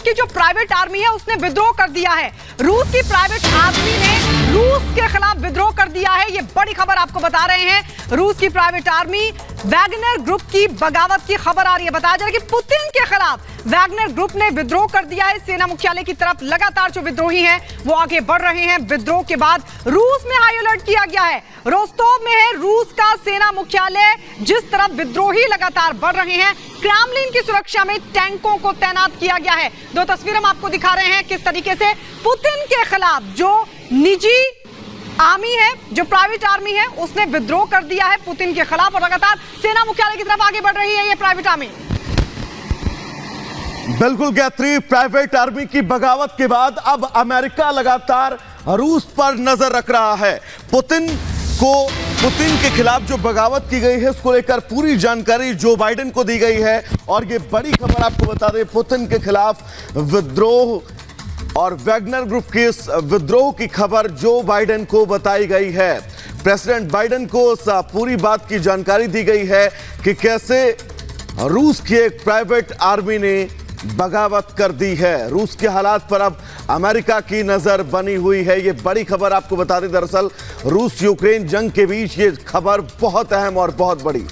की जो private army है उसने विद्रोह कर दिया है। रूस की प्राइवेट आर्मी ने रूस के खिलाफ विद्रोह कर दिया है। ये बड़ी खबर आपको बता रहे हैं। रूस की प्राइवेट आर्मी वैगनर ग्रुप की बगावत की खबर आ रही है। बताया जा रहा है कि पुतिन के खिलाफ वैगनर ग्रुप ने विद्रोह कर दिया है। सेना मुख्यालय की तरफ लगातार जो विद्रोही हैं वो आगे बढ़ रहे हैं। विद्रोह के बाद रूस में हाई अलर्ट किया गया है। रोस्टोव में है रूस का सेना मुख्यालय। जिस तरफ विद्रोही लगातार बढ़ रहे हैं, क्रेमलिन की सुरक्षा में टैंकों को तैनात किया गया है। दो तस्वीरें हम आपको दिखा रहे हैं किस तरीके से पुतिन के खिलाफ जो निजी आर्मी है, जो प्राइवेट आर्मी है, उसने विद्रोह कर दिया है पुतिन के खिलाफ और लगातार सेना मुख्यालय की तरफ आगे बढ़ रही है ये प्राइवेट आर्मी। बिल्कुल गायत्री, प्राइवेट आर्मी की बगावत के बाद अब अमेरिका लगातार रूस पर नजर रख रहा है। पुतिन के खिलाफ जो बगावत की गई है उसको लेकर पूरी जानकारी जो बाइडेन को दी गई है। और ये बड़ी खबर आपको बता दें, पुतिन के खिलाफ विद्रोह और वैगनर ग्रुप के इस विद्रोह की खबर जो बाइडेन को बताई गई है। प्रेसिडेंट बाइडेन को उस पूरी बात की जानकारी दी गई है कि कैसे रूस की एक प्राइवेट आर्मी ने बगावत कर दी है। रूस के हालात पर अब अमेरिका की नजर बनी हुई है। ये बड़ी खबर आपको बता दें, दरअसल रूस यूक्रेन जंग के बीच ये खबर बहुत अहम और बहुत बड़ी।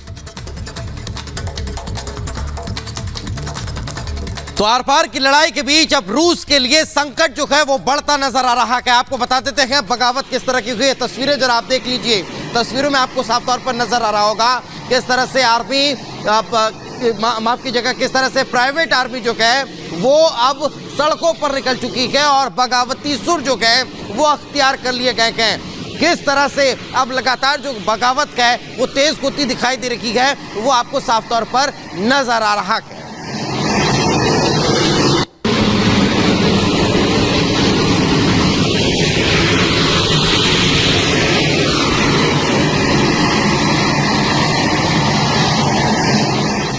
तो आर पार की लड़ाई के बीच अब रूस के लिए संकट जो है वो बढ़ता नजर आ रहा है। आपको बता देते हैं बगावत किस तरह की हुई है। तस्वीरें जरा आप देख लीजिए। तस्वीरों में आपको साफ तौर पर नजर आ रहा होगा किस तरह से आर्मी माफ कीजिएगा किस तरह से प्राइवेट आर्मी जो है वो अब सड़कों पर निकल चुकी है और बगावती सुर जो है वो अख्तियार कर लिए गए हैं। किस तरह से अब लगातार जो बगावत है वो तेज गति दिखाई दे रही है वो आपको साफ तौर पर नजर आ रहा है।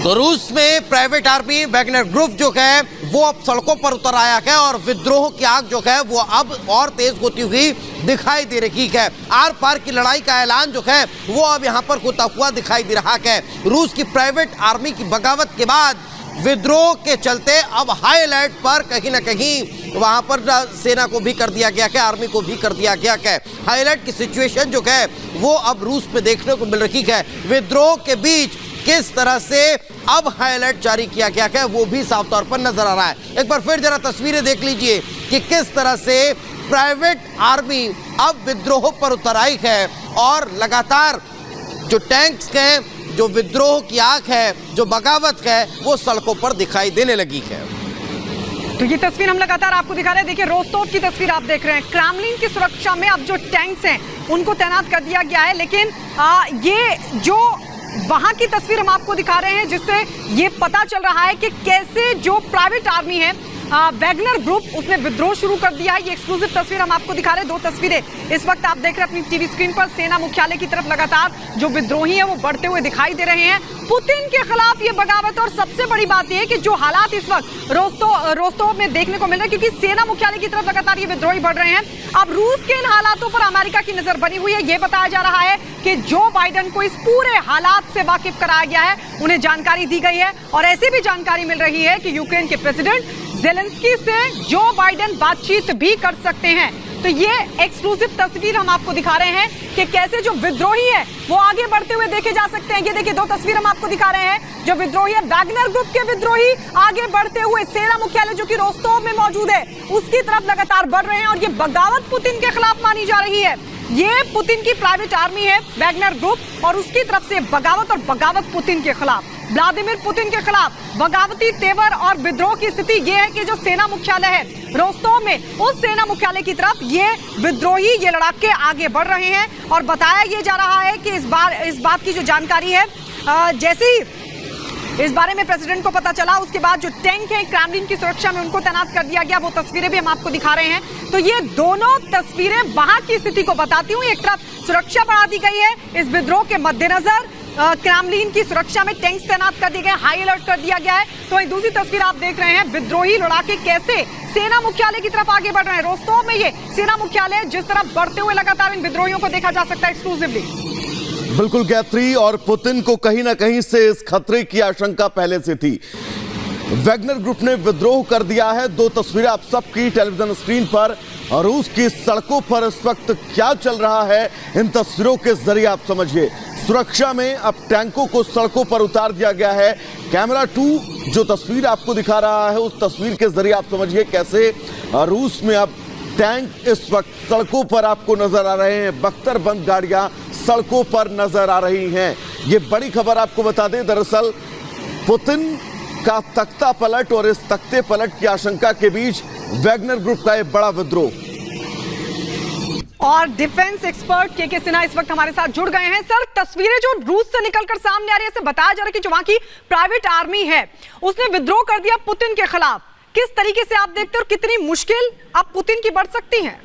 तो रूस में प्राइवेट आर्मी वैगनर ग्रुप जो है वो अब सड़कों पर उतर आया है और विद्रोह की आग जो है वो अब और तेज होती हुई दिखाई दे रही है। आर पार की लड़ाई का ऐलान जो है वो अब यहाँ पर होता हुआ दिखाई दे रहा है। रूस की प्राइवेट आर्मी की बगावत के बाद विद्रोह के चलते अब हाई अलर्ट पर कहीं ना कहीं वहां पर सेना को भी कर दिया गया है, आर्मी को भी कर दिया गया है। हाई अलर्ट की सिचुएशन जो है वो अब रूस में देखने को मिल रही है। विद्रोह के बीच किस तरह से अब हाई अलर्ट जारी किया गया है वो भी साफ तौर पर नजर आ रहा है। एक बार फिर जरा तस्वीरें देख लीजिए कि किस तरह से प्राइवेट आर्मी अब विद्रोह पर उतर आई है और लगातार जो टैंक्स हैं, जो विद्रोह की आग है, जो बगावत है वो सड़कों पर दिखाई देने लगी है। तो ये तस्वीर हम लगातार आपको दिखा रहे हैं। देखिए रोस्टोव की तस्वीर आप देख रहे हैं। क्रेमलिन की सुरक्षा में अब जो टैंक्स हैं उनको तैनात कर दिया गया है। लेकिन ये जो वहां की तस्वीर हम आपको दिखा रहे हैं जिससे ये पता चल रहा है कि कैसे जो प्राइवेट आर्मी है वैगनर ग्रुप उसने विद्रोह शुरू कर दिया है। ये एक्सक्लूसिव तस्वीर हम आपको दिखा रहे हैं। दो तस्वीरें इस वक्त आप देख रहे हैं अपनी टीवी स्क्रीन पर। सेना मुख्यालय की तरफ लगातार जो विद्रोही है वो बढ़ते हुए दिखाई दे रहे हैं पुतिन के खिलाफ ये बगावत। और सबसे बड़ी बात यह है कि जो हालात इस वक्त रोस्टोव में देखने को मिल रहे हैं, क्योंकि सेना मुख्यालय की तरफ लगातार ये विद्रोही बढ़ रहे हैं। अब रूस के इन हालातों पर अमेरिका की नजर बनी हुई है। यह बताया जा रहा है कि जो बाइडेन को इस पूरे हालात से वाकिफ कराया गया है, उन्हें जानकारी दी गई है और ऐसी भी जानकारी मिल रही है कि यूक्रेन के प्रेसिडेंट ज़ेलेंस्की से जो बाइडेन बातचीत भी कर सकते हैं। तो ये एक्सक्लूसिव तस्वीर हम आपको दिखा रहे हैं कि कैसे जो विद्रोही है वो आगे बढ़ते हुए देखे जा सकते हैं। ये देखिए दो तस्वीर हम आपको दिखा रहे हैं। जो विद्रोही है वैगनर ग्रुप के विद्रोही आगे बढ़ते हुए सेना मुख्यालय जो कि रोस्टोव में मौजूद है उसकी तरफ लगातार बढ़ रहे हैं और ये बगावत पुतिन के खिलाफ मानी जा रही है। ये पुतिन की प्राइवेट आर्मी है वैगनर ग्रुप और उसकी तरफ से बगावत और बगावत पुतिन के खिलाफ, व्लादिमीर पुतिन के खिलाफ बगावती तेवर और विद्रोह की स्थिति ये है कि जो सेना मुख्यालय है रोस्टोव में, उस सेना मुख्यालय की तरफ ये विद्रोही ये लड़ाके आगे बढ़ रहे हैं। और बताया ये जा रहा है कि इस बात की जो जानकारी है जैसे ही इस बारे में प्रेसिडेंट को पता चला उसके बाद जो टैंक है क्रेमलिन की सुरक्षा में उनको तैनात कर दिया गया। वो तस्वीरें भी हम आपको दिखा रहे हैं। तो ये दोनों तस्वीरें वहां की स्थिति को बताती हूँ। एक तरफ सुरक्षा बढ़ा दी गई है इस विद्रोह के मद्देनजर, क्रेमलिन की सुरक्षा में टैंक्स तैनात कर दिए गए, हाई अलर्ट कर दिया गया है। तो वहीं दूसरी तस्वीर आप देख रहे हैं विद्रोही लड़ाके कैसे सेना मुख्यालय की तरफ आगे बढ़ रहे हैं। रोस्टोव में ये सेना मुख्यालय जिस तरफ बढ़ते हुए लगातार इन विद्रोहियों को देखा जा सकता है एक्सक्लूसिवली। बिल्कुल गायत्री, और पुतिन को कहीं ना कहीं से इस खतरे की आशंका पहले से थी। वैगनर ग्रुप ने विद्रोह कर दिया है। दो तस्वीरें आप सबकी टेलीविजन स्क्रीन पर, और रूस की सड़कों पर इस वक्त क्या चल रहा है इन तस्वीरों के जरिए आप समझिए। सुरक्षा में अब टैंकों को सड़कों पर उतार दिया गया है। कैमरा 2 जो तस्वीर आपको दिखा रहा है, उस तस्वीर के जरिए आप समझिए कैसे रूस में अब टैंक इस वक्त सड़कों पर आपको नजर आ रहे हैं। बख्तरबंद गाड़ियां सड़कों पर नजर आ रही हैं। ये बड़ी खबर आपको बता दें, दरअसल पुतिन का तख्ता पलट और इस तख्ते पलट की आशंका के बीच वैगनर ग्रुप का एक बड़ा विद्रोह। और डिफेंस एक्सपर्ट के सिन्हा इस वक्त हमारे साथ जुड़ गए हैं। सर, तस्वीरें जो रूस से निकलकर सामने आ रही है, इसे बताया जा रहा है कि जो वहां की प्राइवेट आर्मी है उसने विद्रोह कर दिया पुतिन के खिलाफ। किस तरीके से आप देखते हैं और कितनी मुश्किल अब पुतिन की बढ़ सकती है?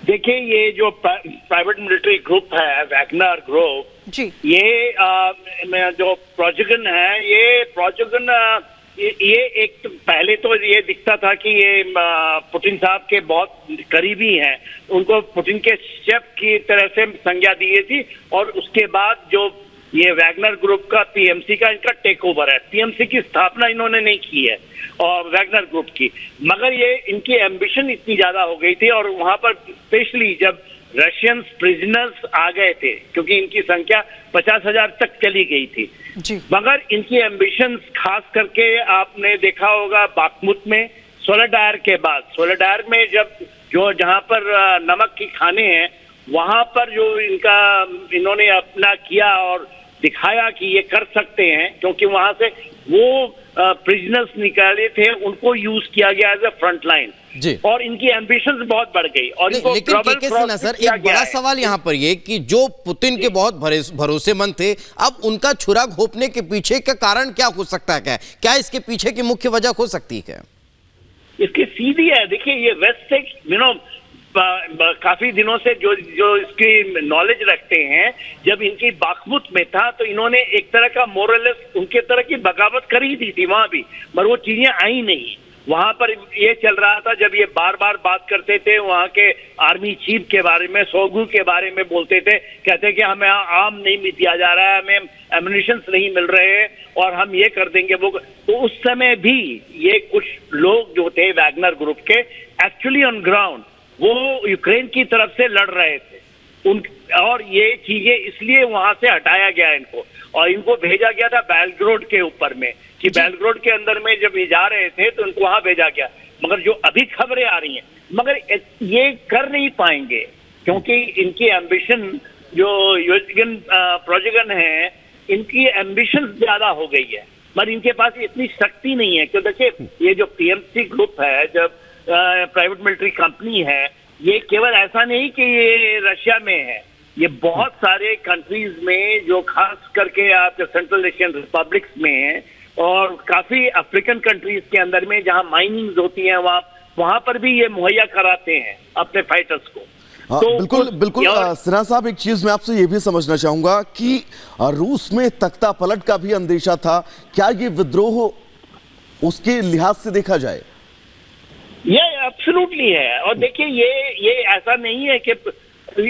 देखिए, ये जो प्राइवेट मिलिट्री ग्रुप है वैगनर ग्रुप जी, ये जो प्रोजेगन है, ये एक तो पहले तो ये दिखता था कि ये पुतिन साहब के बहुत करीबी हैं, उनको पुतिन के शेफ की तरह से संज्ञा दी थी। और उसके बाद जो ये वैगनर ग्रुप का पीएमसी का इनका टेक ओवर है। पीएमसी की स्थापना इन्होंने नहीं की है और वैगनर ग्रुप की, मगर ये इनकी एम्बिशन इतनी ज्यादा हो गई थी। और वहां पर स्पेशली जब रशियन प्रिजनर्स आ गए थे, क्योंकि इनकी संख्या 50,000 तक चली गई थी जी। मगर इनकी एम्बिशंस खास करके आपने देखा होगा बाखमुत में, सोलेडायर के बाद, सोलेडायर में जहां पर नमक की खाने हैं, वहां पर जो इन्होंने अपना किया और दिखाया कि ये कर सकते हैं, क्योंकि वहां से वो प्रिजनर्स निकाले थे, उनको यूज किया गया एज अ फ्रंट लाइन जी। और इनकी एम्बिशंस बहुत बढ़ गई। और इनको लेकिन के सिन्हा सर, एक बड़ा सवाल यहाँ पर ये कि जो पुतिन के बहुत भरोसेमंद थे, अब उनका छुरा घोंपने के पीछे का कारण क्या हो सकता है? क्या इसके पीछे की मुख्य वजह हो सकती है? इसकी सीधी है। देखिए, ये वेस्ट से काफी दिनों से जो इसकी नॉलेज रखते हैं, जब इनकी बाखमुत में था तो इन्होंने एक तरह का मोरलेस उनके तरह की बगावत करी थी वहां भी, मगर वो चीजें आई नहीं। वहां पर ये चल रहा था, जब ये बार बार बात करते थे वहां के आर्मी चीफ के बारे में, सोगू के बारे में बोलते थे, कहते कि हमें आर्म नहीं दिया जा रहा है, हमें एम्युनिशन नहीं मिल रहे हैं और हम ये कर देंगे वो। तो उस समय भी ये कुछ लोग जो थे वैगनर ग्रुप के, एक्चुअली ऑन ग्राउंड वो यूक्रेन की तरफ से लड़ रहे थे और ये चीजें इसलिए वहां से हटाया गया इनको, और इनको भेजा गया था बेलग्रोड के ऊपर में, कि बेलग्रोड के अंदर में जब ये जा रहे थे तो इनको वहां भेजा गया। मगर जो अभी खबरें आ रही हैं, मगर ये कर नहीं पाएंगे, क्योंकि इनकी एम्बिशन जो प्रोजेगन है, इनकी एम्बिशन ज्यादा हो गई है, मगर इनके पास इतनी शक्ति नहीं है। क्यों, देखिए, ये जो पीएमसी ग्रुप है, जब प्राइवेट मिलिट्री कंपनी है, ये केवल ऐसा नहीं कि ये रशिया में है, ये बहुत सारे कंट्रीज में, जो खास करके आपके सेंट्रल एशियन रिपब्लिक्स में है और काफी अफ्रीकन कंट्रीज के अंदर में, जहां माइनिंग्स होती हैं, वहां पर भी ये मुहैया कराते हैं अपने फाइटर्स को। तो बिल्कुल सिन्हा साहब, एक चीज मैं आपसे ये भी समझना चाहूंगा कि रूस में तख्ता पलट का भी अंदेशा था, क्या ये विद्रोह उसके लिहाज से देखा जाए? ये एब्सोल्युटली है। और देखिए, ये ऐसा नहीं है कि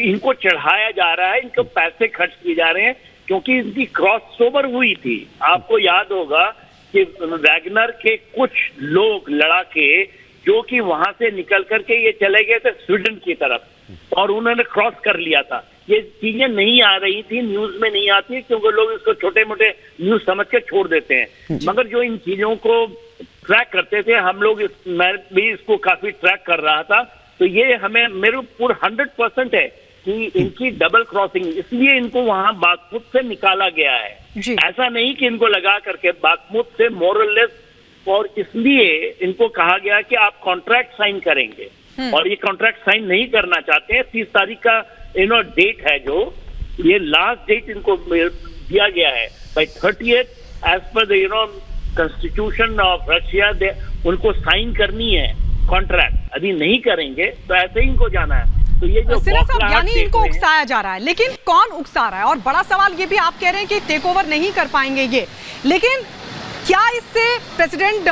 इनको चढ़ाया जा रहा है, इनको पैसे खर्च किए जा रहे हैं, क्योंकि इनकी क्रॉस ओवर हुई थी। आपको याद होगा कि वैगनर के कुछ लोग लड़ाके जो कि वहां से निकल करके ये चले गए थे स्वीडन की तरफ, और उन्होंने क्रॉस कर लिया था। ये चीजें नहीं आ रही थी, न्यूज में नहीं आती, क्योंकि लोग इसको छोटे मोटे न्यूज समझ के छोड़ देते हैं। मगर जो इन चीजों को ट्रैक करते थे हम लोग, मैं भी इसको काफी ट्रैक कर रहा था, तो ये हमें मेरे पूरा 100% है कि इनकी डबल क्रॉसिंग, इसलिए इनको वहां बाखमुत से निकाला गया है। ऐसा नहीं कि इनको लगा करके बाखमुत से मोरलेस, और इसलिए इनको कहा गया कि आप कॉन्ट्रैक्ट साइन करेंगे, और ये कॉन्ट्रैक्ट साइन नहीं करना चाहते हैं। 30 तारीख का डेट है, जो ये लास्ट डेट इनको दिया गया है। By 30th as per constitution of Russia, उनको साइन करनी है कॉन्ट्रैक्ट। अभी नहीं करेंगे तो ऐसे ही इनको जाना है। तो ये जो यानी इनको उकसाया जा रहा है, लेकिन कौन उकसा रहा है? और बड़ा सवाल ये भी आप कह रहे हैं कि टेक ओवर नहीं कर पाएंगे ये, लेकिन क्या इससे प्रेसिडेंट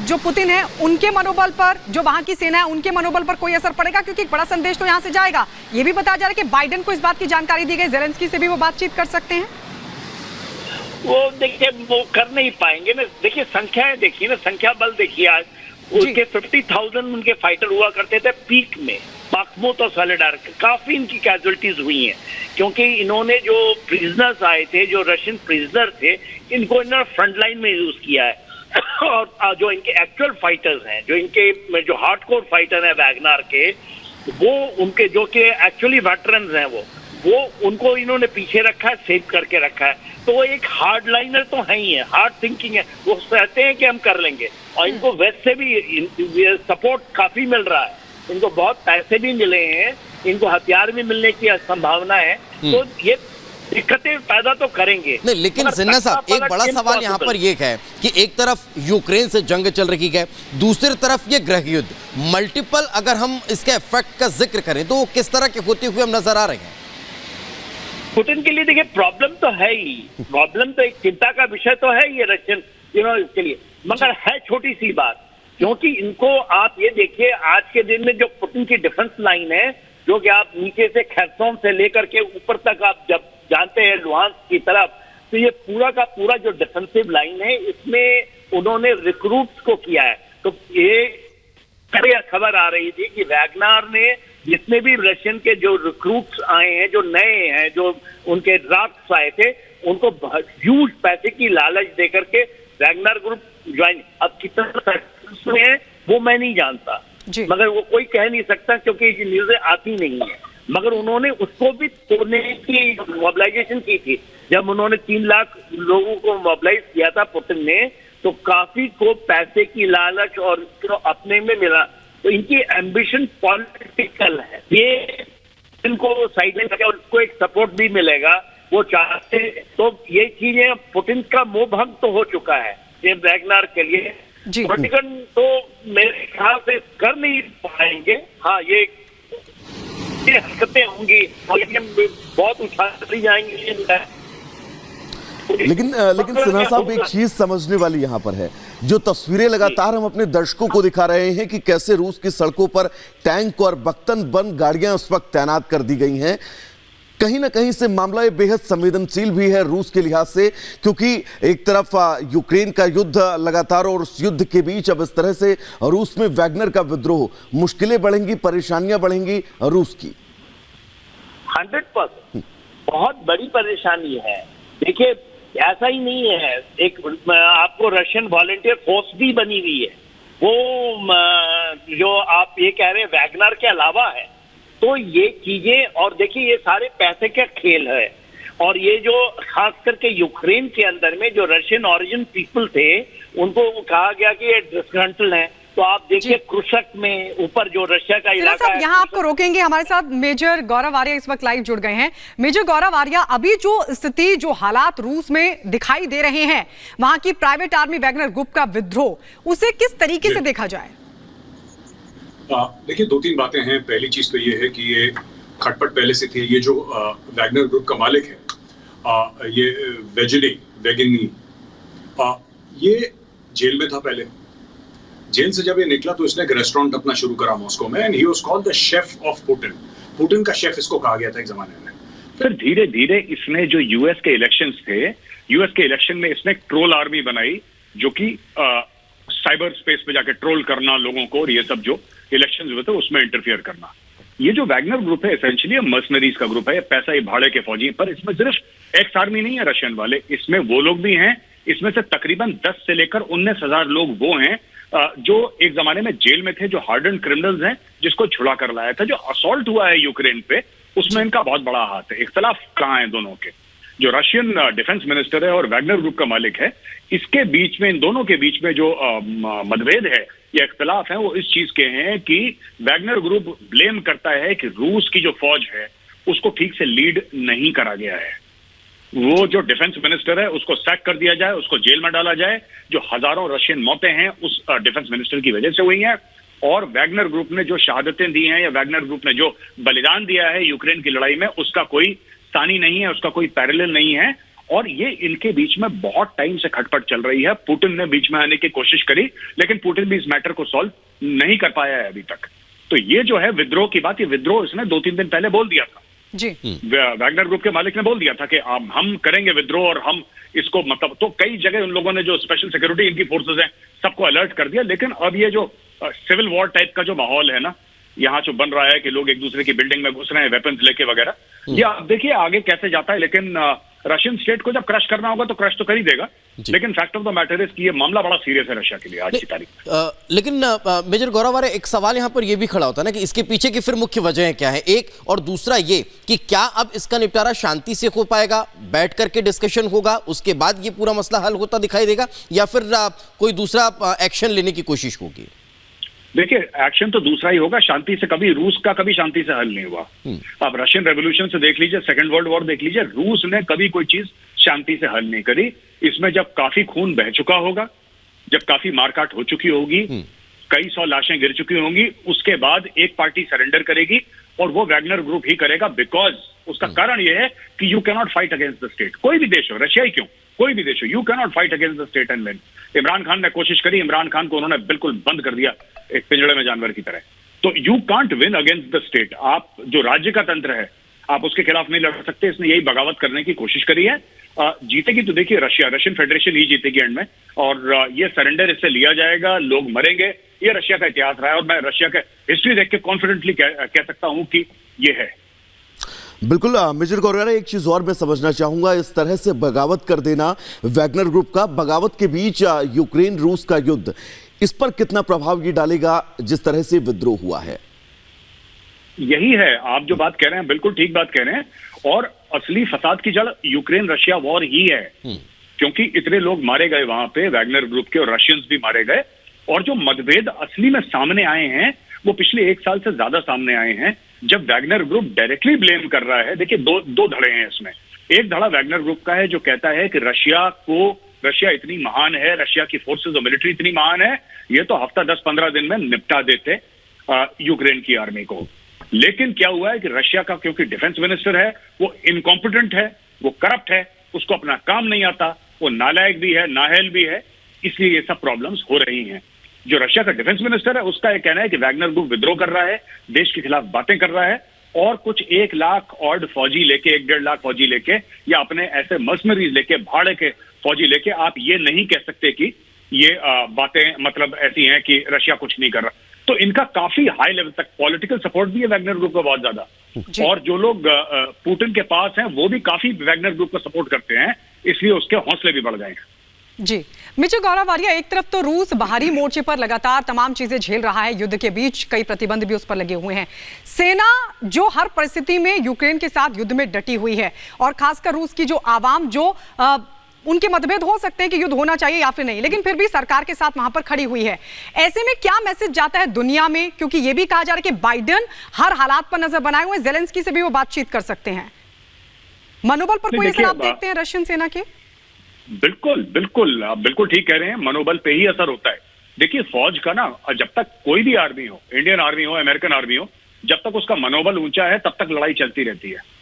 जो पुतिन है उनके मनोबल पर, जो वहां की सेना है उनके मनोबल पर कोई असर पड़ेगा? क्योंकि एक बड़ा संदेश तो यहां से जाएगा। ये भी बताया जा रहा है कि बाइडेन को इस बात की जानकारी दी गई, ज़ेलेंस्की से भी वो बातचीत कर सकते हैं। वो देखिए वो कर नहीं पाएंगे ना। देखिए संख्याएं देखिए ना, संख्या बल देखिए। आज उनके 50,000 उनके फाइटर हुआ करते थे पीक में, बाखमुत और सोलेडार। काफी इनकी कैजुअलिटीज हुई हैं क्योंकि इन्होंने जो प्रिजनर्स आए थे, जो रशियन प्रिजनर थे, इनको इन्होंने फ्रंट लाइन में यूज किया है। और जो इनके एक्चुअल फाइटर्स हैं, जो हार्डकोर फाइटर हैं वैगनर के, वो उनके जो कि एक्चुअली वेटरन्स हैं, वो उनको इन्होंने पीछे रखा है, सेव करके रखा है। तो वो एक हार्ड लाइनर तो है ही है, हार्ड थिंकिंग है। वो कहते हैं कि हम कर लेंगे, और इनको वेस्ट से भी सपोर्ट काफी मिल रहा है। इनको बहुत पैसे भी मिले हैं, इनको हथियार भी मिलने की संभावना है। तो ये दिक्कतें पैदा तो करेंगे नहीं, लेकिन सिन्हा साहब एक बड़ा सवाल यहाँ पर यह है कि एक तरफ यूक्रेन से जंग चल रही है, दूसरी तरफ ये गृह युद्ध, मल्टीपल अगर हम इसके इफेक्ट का जिक्र करें तो वो किस तरह के होते हुए हम नजर आ रहे हैं? पुतिन के लिए देखिए प्रॉब्लम तो है ही, प्रॉब्लम तो एक चिंता का विषय तो है ये रशियन इसके लिए, मगर है छोटी सी बात। क्योंकि इनको आप ये देखिए, आज के दिन में जो पुतिन की डिफेंस लाइन है, जो कि आप नीचे से खैरसोन से लेकर के ऊपर तक आप जब जानते हैं लुहांस्क की तरफ, तो ये पूरा का पूरा जो डिफेंसिव लाइन है, इसमें उन्होंने रिक्रूट्स को किया है। तो ये खबर आ रही थी कि वैगनर ने जितने भी रशियन के जो रिक्रूट्स आए हैं, जो नए हैं, जो उनके ड्राफ्ट्स आए थे, उनको ह्यूज पैसे की लालच देकर के वैगनर ग्रुप ज्वाइन। अब कितना में है वो मैं नहीं जानता, मगर वो कोई कह नहीं सकता क्योंकि ये न्यूज़ें आती नहीं है। मगर उन्होंने उसको भी तोड़ने की मोबिलाइजेशन की थी। जब उन्होंने 3 लाख लोगों को मोबिलाइज किया था पुतिन ने, तो काफी को पैसे की लालच और अपने में मिला। तो इनकी एम्बिशन पॉलिटिकल है, ये इनको साइड में करके उसको एक सपोर्ट भी मिलेगा, वो चाहते। तो ये चीजें पुतिन का मोह भंग तो हो चुका है ये वैगनर के लिए। पॉलिटिकल तो मेरे ख्याल से कर नहीं पाएंगे। हाँ, ये हरकतें होंगी और बहुत उछाली जाएंगी। लेकिन सिन्हा साहब एक चीज समझने वाली यहां पर है, जो तस्वीरें लगातार हम अपने दर्शकों को दिखा रहे हैं कि कैसे रूस की सड़कों पर टैंक और बख्तन बंद गाड़ियां उस वक्त तैनात कर दी गई हैं। कहीं ना कहीं से मामला ये बेहद संवेदनशील भी है रूस के लिहाज से, क्योंकि एक तरफ यूक्रेन का युद्ध लगातार और उस युद्ध के बीच अब इस तरह से रूस में वैगनर का विद्रोह, मुश्किलें बढ़ेंगी, परेशानियां बढ़ेंगी रूस की। 100% बहुत बड़ी परेशानी है। देखिए ऐसा ही नहीं है, एक आपको रशियन वॉलंटियर फोर्स भी बनी हुई है, वो जो आप ये कह रहे हैं वैगनर के अलावा है। तो ये चीजें, और देखिए ये सारे पैसे का खेल है। और ये जो खास करके यूक्रेन के अंदर में जो रशियन ओरिजिन पीपल थे, उनको कहा गया कि ये डिसग्रंटल हैं। तो आप देखिए क्रुशक में ऊपर जो रशिया का इलाका है। यहाँ आपको रोकेंगे, हमारे साथ मेजर गौरव आर्या इस वक्त लाइव जुड़ गए हैं। मेजर गौरव आर्या, अभी जो स्थिति, जो हालात रूस में दिखाई दे रहे हैं, वहां की प्राइवेट आर्मी वैगनर ग्रुप का विद्रोह, उसे किस तरीके से देखा जाए? देखिए 2-3 बातें हैं। पहली चीज तो ये है कि ये खटपट पहले से थी। ये जो वैगनर ग्रुप का मालिक है, ये वेगनी, ये जेल में था पहले। जेल से जब ये निकला तो इसने एक रेस्टोरेंट अपना शुरू करा मॉस्को में, and he was called the chef of Putin. Putin का शेफ इसको कहा गया था एक जमाने में। फिर धीरे धीरे इसने जो यूएस के इलेक्शंस थे, यूएस के इलेक्शन में इसने एक ट्रोल आर्मी बनाई, जो कि साइबर स्पेस पे जाके ट्रोल करना लोगों को, और ये सब जो इलेक्शंस हुए थे उसमें इंटरफियर करना। ये जो वैगनर ग्रुप है एसेंशियली मर्सनरीज का ग्रुप है, ये पैसा ये भाड़े के फौजी। पर इसमें सिर्फ एक्स आर्मी नहीं है रशियन वाले, इसमें वो लोग भी हैं। इसमें से तकरीबन 10 से लेकर 19,000 लोग वो हैं जो एक जमाने में जेल में थे, जो हार्डन क्रिमिनल्स हैं, जिसको छुड़ा कर लाया था। जो असॉल्ट हुआ है यूक्रेन पे, उसमें इनका बहुत बड़ा हाथ है। इख्तलाफ कहाँ है दोनों के? जो रशियन डिफेंस मिनिस्टर है और वैगनर ग्रुप का मालिक है, इसके बीच में, इन दोनों के बीच में जो मतभेद है या इख्तलाफ है, वो इस चीज के हैं कि वैगनर ग्रुप ब्लेम करता है कि रूस की जो फौज है उसको ठीक से लीड नहीं करा गया है। वो जो डिफेंस मिनिस्टर है उसको सैक कर दिया जाए, उसको जेल में डाला जाए। जो हजारों रशियन मौतें हैं उस डिफेंस मिनिस्टर की वजह से हुई हैं। और वैगनर ग्रुप ने जो शहादतें दी हैं या वैगनर ग्रुप ने जो बलिदान दिया है यूक्रेन की लड़ाई में, उसका कोई सानी नहीं है, उसका कोई पैरेलल नहीं है। और ये इनके बीच में बहुत टाइम से खटपट चल रही है। पुतिन ने बीच में आने की कोशिश करी, लेकिन पुतिन भी इस मैटर को सॉल्व नहीं कर पाया है अभी तक। तो ये जो है विद्रोह की बात, ये विद्रोह इसने 2-3 दिन पहले बोल दिया था जी। वैगनर ग्रुप के मालिक ने बोल दिया था कि हम करेंगे विद्रोह और हम इसको मतलब, तो कई जगह उन लोगों ने जो स्पेशल सिक्योरिटी इनकी फोर्सेस हैं सबको अलर्ट कर दिया। लेकिन अब ये जो सिविल वॉर टाइप का जो माहौल है ना यहाँ जो बन रहा है कि लोग एक दूसरे की बिल्डिंग में घुस रहे हैं वेपन्स लेके वगैरह, ये आप देखिए आगे कैसे जाता है। लेकिन रशियन स्टेट को जब क्रश करना होगा तो क्रश तो कर ही देगा, लेकिन fact of the matter is कि ये मामला बड़ा सीरियस है रशिया के लिए आज की तारीख में। लेकिन मेजर गौरव आर्य, एक सवाल यहाँ पर यह भी खड़ा होता है ना कि इसके पीछे की फिर मुख्य वजह क्या है, एक, और दूसरा ये कि क्या अब इसका निपटारा शांति से हो पाएगा, बैठ करके डिस्कशन होगा, उसके बाद ये पूरा मसला हल होता दिखाई देगा, या फिर कोई दूसरा एक्शन लेने की कोशिश होगी? देखिए एक्शन तो दूसरा ही होगा, शांति से कभी, रूस का कभी शांति से हल नहीं हुआ। आप रशियन रेवोल्यूशन से देख लीजिए, सेकंड वर्ल्ड वॉर देख लीजिए, रूस ने कभी कोई चीज शांति से हल नहीं करी। इसमें जब काफी खून बह चुका होगा, जब काफी मारकाट हो चुकी होगी, कई सौ लाशें गिर चुकी होंगी, उसके बाद एक पार्टी सरेंडर करेगी और वो वैगनर ग्रुप ही करेगा। बिकॉज उसका कारण यह है कि you cannot fight against the state. कोई भी देश हो, रशिया ही क्यों, कोई भी देश हो, you cannot fight against the state and win. Imran Khan ने कोशिश करी, इमरान खान को उन्होंने बिल्कुल बंद कर दिया एक पिंजड़े में जानवर की तरह। तो you can't win against the state. आप जो राज्य का तंत्र है आप उसके खिलाफ नहीं लड़ सकते। इसने यही बगावत करने की कोशिश करी है। जीतेगी तो देखिए रशियन फेडरेशन ही जीतेगी एंड में, और ये सरेंडर इससे लिया जाएगा, लोग मरेंगे। ये रशिया का इतिहास रहा है और मैं रशिया का हिस्ट्री देख के कॉन्फिडेंटली कह सकता हूं कि ये है। बिल्कुल मेजर गौरव, एक चीज और मैं समझना चाहूंगा, इस तरह से बगावत कर देना वैगनर ग्रुप का, बगावत के बीच यूक्रेन रूस का युद्ध, इस पर कितना प्रभाव ये डालेगा जिस तरह से विद्रोह हुआ है? यही है, आप जो बात कह रहे हैं बिल्कुल ठीक बात कह रहे हैं, और असली फसाद की जड़ यूक्रेन रशिया वॉर ही है। क्योंकि इतने लोग मारे गए वहां पे, वैगनर ग्रुप के और रशियंस भी मारे गए, और जो मतभेद असली में सामने आए हैं वो पिछले 1 साल से ज्यादा सामने आए हैं, जब वैगनर ग्रुप डायरेक्टली ब्लेम कर रहा है। देखिए दो धड़े हैं इसमें। एक धड़ा वैगनर ग्रुप का है जो कहता है कि रशिया इतनी महान है, रशिया की फोर्सेस और मिलिट्री इतनी महान है, ये तो हफ्ता 10-15 दिन में निपटा देते यूक्रेन की आर्मी को। लेकिन क्या हुआ है कि रशिया का क्योंकि डिफेंस मिनिस्टर है वो इनकॉम्पिटेंट है, वो करप्ट है, उसको अपना काम नहीं आता, वो नालायक भी है, नाअहल भी है, इसलिए ये सब प्रॉब्लम्स हो रही हैं। जो रशिया का डिफेंस मिनिस्टर है उसका ये कहना है कि वैगनर ग्रुप विद्रोह कर रहा है, देश के खिलाफ बातें कर रहा है, और कुछ 1 लाख ऑड फौजी लेके, 1-1.5 लाख फौजी लेके, या अपने ऐसे मर्सनरीज लेके, भाड़े के फौजी लेके, आप ये नहीं कह सकते कि ये बातें मतलब ऐसी हैं कि रशिया कुछ नहीं कर रहा। तो इनका काफी हाई लेवल तक पॉलिटिकल सपोर्ट भी है वैगनर ग्रुप का बहुत ज्यादा, और जो लोग पुतिन के पास हैं वो भी काफी वैगनर ग्रुप को सपोर्ट करते हैं, इसलिए उसके हौसले भी बढ़ गए हैं। जी मेजर गौरव आर्य, एक तरफ तो रूस बाहरी मोर्चे पर लगातार तमाम चीजें झेल रहा है, युद्ध के बीच कई प्रतिबंध भी उस पर लगे हुए हैं। सेना जो हर परिस्थिति में यूक्रेन के साथ युद्ध में डटी हुई है, और खासकर रूस की जो आवाम, जो उनके मतभेद हो सकते हैं कि युद्ध होना चाहिए या फिर नहीं, लेकिन फिर भी सरकार के साथ वहां पर खड़ी हुई है। ऐसे में क्या मैसेज जाता है दुनिया में, क्योंकि यह भी कहा जा रहा है कि बाइडेन हर हालात पर नजर बनाए हुए, जेलेंस्की से भी वो बातचीत कर सकते हैं। मनोबल पर कोई असर आप देखते हैं रशियन सेना के? बिल्कुल आप बिल्कुल ठीक कह रहे हैं, मनोबल पे ही असर होता है। देखिए फौज का ना, जब तक कोई भी आर्मी हो, इंडियन आर्मी हो, अमेरिकन आर्मी हो, जब तक उसका मनोबल ऊंचा है तब तक लड़ाई चलती रहती है।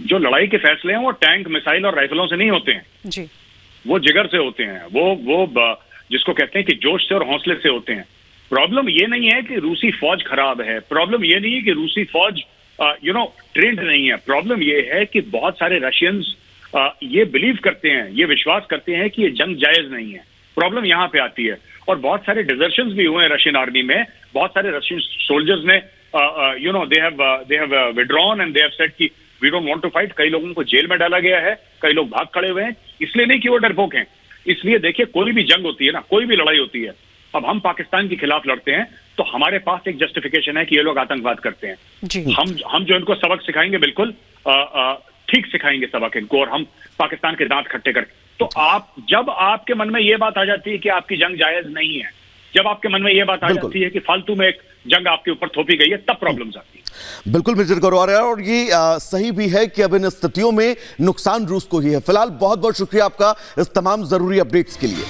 जो लड़ाई के फैसले हैं वो टैंक, मिसाइल और राइफलों से नहीं होते हैं जी, वो जिगर से होते हैं, वो जिसको कहते हैं कि जोश से और हौसले से होते हैं। प्रॉब्लम ये नहीं है कि रूसी फौज खराब है, प्रॉब्लम ये नहीं है कि रूसी फौज ट्रेंड नहीं है, प्रॉब्लम ये है कि बहुत सारे रशियंस ये बिलीव करते हैं, ये विश्वास करते हैं कि ये जंग जायज नहीं है। प्रॉब्लम यहाँ पे आती है, और बहुत सारे डिजर्शंस भी हुए हैं रशियन आर्मी में। बहुत सारे रशियन सोल्जर्स ने they have withdrawn and they have said कि we don't want to fight. कई लोगों को जेल में डाला गया है, कई लोग भाग खड़े हुए हैं, इसलिए नहीं कि वो डरपोक हैं। इसलिए देखिए कोई भी जंग होती है ना, कोई भी लड़ाई होती है, अब हम पाकिस्तान के खिलाफ लड़ते हैं तो हमारे पास एक जस्टिफिकेशन है कि ये लोग आतंकवाद करते हैं जी। हम जो इनको सबक सिखाएंगे बिल्कुल ठीक सिखाएंगे सबक इनको, और हम पाकिस्तान के दांत खट्टे कर। तो जब आपके मन में ये बात आ जाती है कि आपकी जंग जायज नहीं है, जब आपके मन में ये बात आ जाती है कि फालतू में एक जंग आपके ऊपर थोपी गई है, तब प्रॉब्लम्स आती है। बिल्कुल मेजर गौरव आर्य, और ये सही भी है कि अब इन स्थितियों में नुकसान रूस को ही है। फिलहाल बहुत बहुत शुक्रिया आपका इस तमाम जरूरी अपडेट्स के लिए।